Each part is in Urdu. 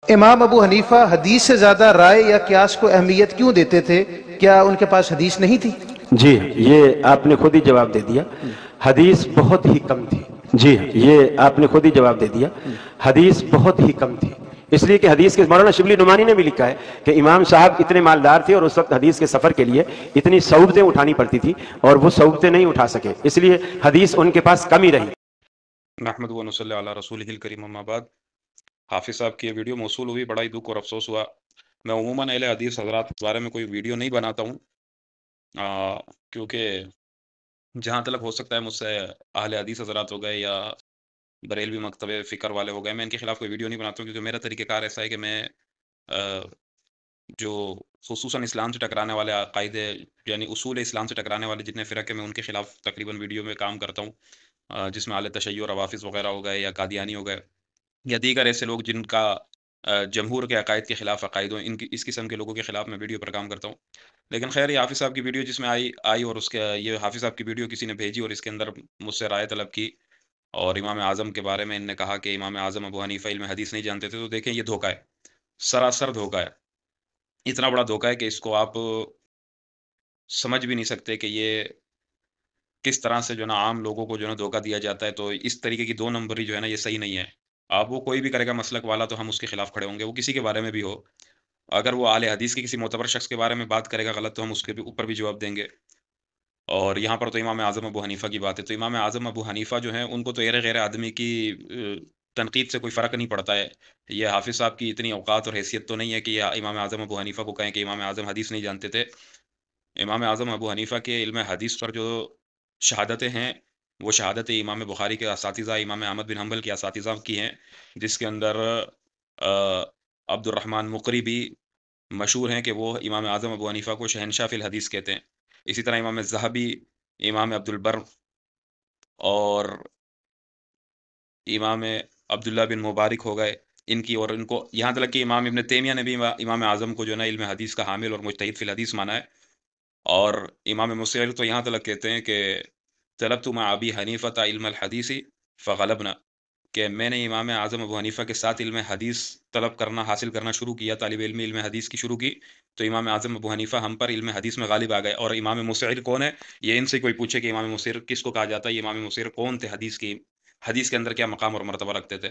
امام ابو حنیفہ حدیث سے زیادہ رائے یا قیاس کو اہمیت کیوں دیتے تھے؟ کیا ان کے پاس حدیث نہیں تھی؟ جی یہ آپ نے خود ہی جواب دے دیا، حدیث بہت ہی کم تھی۔ جی یہ آپ نے خود ہی جواب دے دیا، حدیث بہت ہی کم تھی، اس لیے کہ حدیث کے مولانا شبلی نعمانی نے بھی لکھا ہے کہ امام صاحب اتنے مالدار تھے اور اس وقت حدیث کے سفر کے لیے اتنی صعوبتیں اٹھانی پڑتی تھی اور وہ صعوبتیں نہیں اٹھا سکے، اس لیے حدیث ان کے پاس کم ہی رہی۔ نحمد و نصلی علی رسول الکریم، اما بعد۔ حافظ صاحب کی یہ ویڈیو موصول ہوئی، بڑا ہی دکھ اور افسوس ہوا۔ میں عموماً اہل حدیث حضرات کے بارے میں کوئی ویڈیو نہیں بناتا ہوں، کیونکہ جہاں تک ہو سکتا ہے مجھ سے اہل حدیث حضرات ہو گئے یا بریلوی مکتب فکر والے ہو گئے، میں ان کے خلاف کوئی ویڈیو نہیں بناتا ہوں، کیونکہ میرا طریقہ کار ایسا ہے کہ میں جو خصوصاً اسلام سے ٹکرانے والے عقائد، یعنی اصول اسلام سے ٹکرانے والے جتنے فرق ہیں، میں ان کے خلاف تقریباً ویڈیو میں کام کرتا ہوں، جس میں اعلی تشیع روافظ وغیرہ ہو گئے یا قادیانی ہو گئے یا دیگر ایسے لوگ جن کا جمہور کے عقائد کے خلاف عقائد ہوں، اس قسم کے لوگوں کے خلاف میں ویڈیو پر کام کرتا ہوں۔ لیکن خیر، یہ حافظ صاحب کی ویڈیو جس میں آئی اور اس کے یہ حافظ صاحب کی ویڈیو کسی نے بھیجی اور اس کے اندر مجھ سے رائے طلب کی اور امام اعظم کے بارے میں ان نے کہا کہ امام اعظم ابو حنیفہ علم حدیث نہیں جانتے تھے، تو دیکھیں یہ دھوکہ ہے، سراسر دھوکہ ہے، اتنا بڑا دھوکہ ہے کہ اس کو آپ سمجھ بھی نہیں سکتے کہ یہ کس طرح سے جو ہے نا عام لوگوں کو جو ہے نا دھوکہ دیا جاتا ہے۔ تو اس طریقے کی دو نمبری جو ہے نا یہ صحیح نہیں ہے۔ آپ وہ کوئی بھی کرے گا مسلک والا تو ہم اس کے خلاف کھڑے ہوں گے، وہ کسی کے بارے میں بھی ہو۔ اگر وہ اعلی حدیث کے کسی معتبر شخص کے بارے میں بات کرے گا غلط تو ہم اس کے اوپر بھی جواب دیں گے۔ اور یہاں پر تو امام اعظم ابو حنیفہ کی بات ہے، تو امام اعظم ابو حنیفہ جو ہیں ان کو تو غیر آدمی کی تنقید سے کوئی فرق نہیں پڑتا ہے۔ یہ حافظ صاحب کی اتنی اوقات اور حیثیت تو نہیں ہے کہ یہ امام اعظم ابو حنیفہ کو کہیں کہ امام اعظم حدیث نہیں جانتے تھے۔ امام اعظم ابو حنیفہ کے علم حدیث پر جو شہادتیں ہیں وہ شہادت امام بخاری کے اساتذہ، امام احمد بن حنبل کے اساتذہ کی ہیں، جس کے اندر عبد الرحمن مقری بھی مشہور ہیں کہ وہ امام اعظم ابو حنیفہ کو شہنشاہ فی الحدیث کہتے ہیں۔ اسی طرح امام الذہبی، امام عبد البر اور امام عبداللہ بن مبارک ہو گئے، ان کی، اور ان کو یہاں تک کہ امام ابن تیمیہ نے بھی امام اعظم کو جو ہے نا علم حدیث کا حامل اور مجتہد فی الحدیث مانا ہے۔ اور امام مسعود تو یہاں تک کہتے ہیں کہ طلبت مع ابی حنیفہ علم الحدیث فغلبنا، کہ میں نے امام اعظم ابو حنیفہ کے ساتھ علم حدیث طلب کرنا، حاصل کرنا شروع کیا، طالب علم حدیث کی شروع کی، تو امام اعظم ابو حنیفہ ہم پر علم حدیث میں غالب آ گئے۔ اور امام مسعود کون ہے؟ یہ ان سے کوئی پوچھے کہ امام مسعود کس کو کہا جاتا ہے، یہ امام مسعود کون تھے، حدیث کے اندر کیا مقام اور مرتبہ رکھتے تھے۔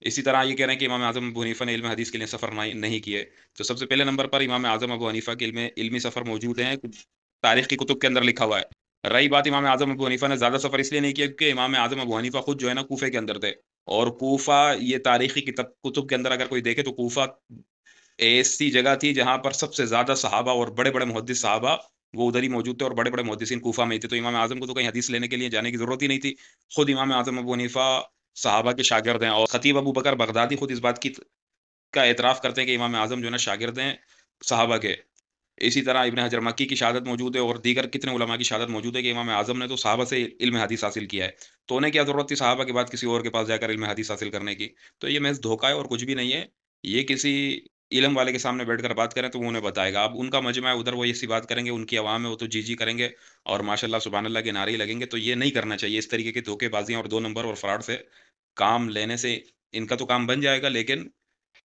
اسی طرح یہ کہہ رہے ہیں کہ امام اعظم ابو حنیفہ نے علم حدیث کے لیے سفر نہیں کیے، تو سب سے پہلے نمبر پر امام اعظم ابو حنیفہ کے علمی سفر موجود ہیں، تاریخ کی کتب کے اندر لکھا ہوا ہے۔ رہی بات امام اعظم ابو حنیفہ نے زیادہ سفر اس لیے نہیں کیا کیونکہ امام اعظم ابو حنیفہ خود جو ہے نا کوفے کے اندر تھے، اور کوفہ یہ تاریخی کتب کے اندر اگر کوئی دیکھے تو کوفہ ایسی جگہ تھی جہاں پر سب سے زیادہ صحابہ اور بڑے بڑے محدث صحابہ وہ ادھر ہی موجود تھے، اور بڑے بڑے محدثین کوفہ میں ہی تھے، تو امام اعظم کو تو کہیں حدیث لینے کے لیے جانے کی ضرورت ہی نہیں تھی۔ خود امام اعظم ابو حنیفہ صحابہ کے شاگرد ہیں، اور خطیب ابو بکر بغدادی خود اس بات کا اعتراف کرتے ہیں کہ امام اعظم جو ہے نا شاگرد ہیں صحابہ کے۔ اسی طرح ابن حجر مکی کی شہادت موجود ہے، اور دیگر کتنے علماء کی شہادت موجود ہے کہ امام اعظم نے تو صحابہ سے علم حدیث حاصل کیا ہے، تو انہیں کیا ضرورت تھی صحابہ کے بعد کسی اور کے پاس جا کر علم حدیث حاصل کرنے کی؟ تو یہ محض دھوکہ ہے اور کچھ بھی نہیں ہے۔ یہ کسی علم والے کے سامنے بیٹھ کر بات کریں تو وہ انہیں بتائے گا، اب ان کا مجمع ہے ادھر، وہ ایسی بات کریں گے، ان کی عوام ہے وہ تو جی جی کریں گے اور ماشاء اللہ سبحان اللہ کے نعرے ہی لگیں گے۔ تو یہ نہیں کرنا چاہیے، اس طریقے کی دھوکے بازیاں اور دو نمبر اور فراڈ سے کام لینے سے ان کا تو کام بن جائے گا، لیکن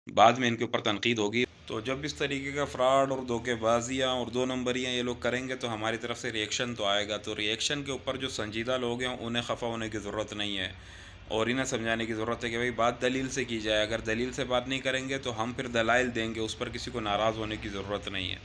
بعد میں ان کے اوپر تنقید ہوگی۔ تو جب اس طریقے کا فراڈ اور دھوکے بازیاں اور دو نمبریاں یہ لوگ کریں گے تو ہماری طرف سے ریئیکشن تو آئے گا، تو ریئیکشن کے اوپر جو سنجیدہ لوگ ہیں انہیں خفا ہونے کی ضرورت نہیں ہے، اور انہیں سمجھانے کی ضرورت ہے کہ بھائی بات دلیل سے کی جائے، اگر دلیل سے بات نہیں کریں گے تو ہم پھر دلائل دیں گے، اس پر کسی کو ناراض ہونے کی ضرورت نہیں ہے۔